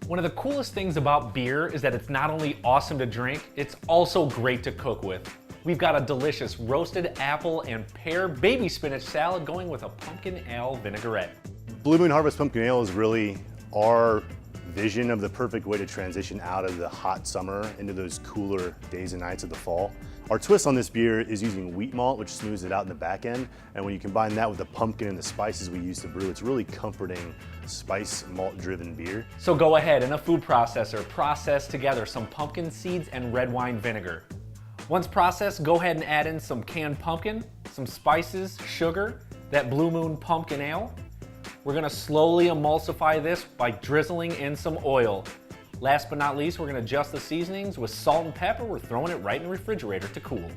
One of the coolest things about beer is that it's not only awesome to drink, it's also great to cook with. We've got a delicious roasted apple and pear baby spinach salad going with a pumpkin ale vinaigrette. Blue Moon Harvest Pumpkin Ale is really our vision of the perfect way to transition out of the hot summer into those cooler days and nights of the fall. Our twist on this beer is using wheat malt, which smooths it out in the back end. And when you combine that with the pumpkin and the spices we use to brew, it's really comforting spice malt driven beer. So go ahead, in a food processor, process together some pumpkin seeds and red wine vinegar. Once processed, go ahead and add in some canned pumpkin, some spices, sugar, that Blue Moon pumpkin ale. We're gonna slowly emulsify this by drizzling in some oil. Last but not least, we're gonna adjust the seasonings with salt and pepper. We're throwing it right in the refrigerator to cool.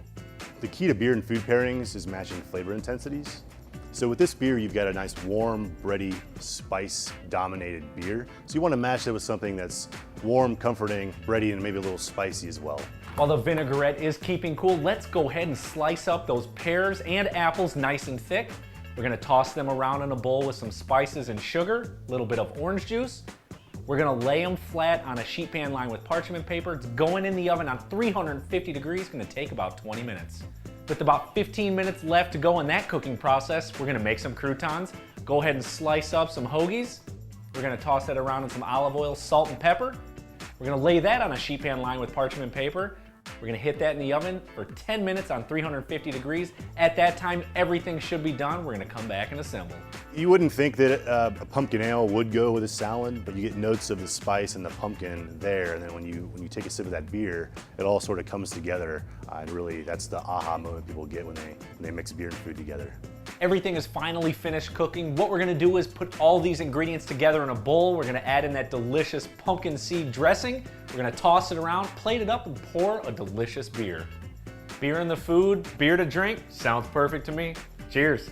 The key to beer and food pairings is matching flavor intensities. So with this beer, you've got a nice warm, bready, spice-dominated beer. So you wanna match that with something that's warm, comforting, bready, and maybe a little spicy as well. While the vinaigrette is keeping cool, let's go ahead and slice up those pears and apples nice and thick. We're gonna toss them around in a bowl with some spices and sugar, a little bit of orange juice. We're gonna lay them flat on a sheet pan lined with parchment paper. It's going in the oven on 350 degrees, gonna take about 20 minutes. With about 15 minutes left to go in that cooking process, we're gonna make some croutons. Go ahead and slice up some hoagies. We're gonna toss that around in some olive oil, salt, and pepper. We're gonna lay that on a sheet pan lined with parchment paper. We're gonna hit that in the oven for 10 minutes on 350 degrees. At that time, everything should be done. We're gonna come back and assemble. You wouldn't think that a pumpkin ale would go with a salad, but you get notes of the spice and the pumpkin there, and then when you take a sip of that beer, it all sort of comes together, and really that's the aha moment people get when they mix beer and food together. Everything is finally finished cooking. What we're gonna do is put all these ingredients together in a bowl. We're gonna add in that delicious pumpkin seed dressing. We're gonna toss it around, plate it up, and pour a delicious beer. Beer in the food, beer to drink, sounds perfect to me. Cheers.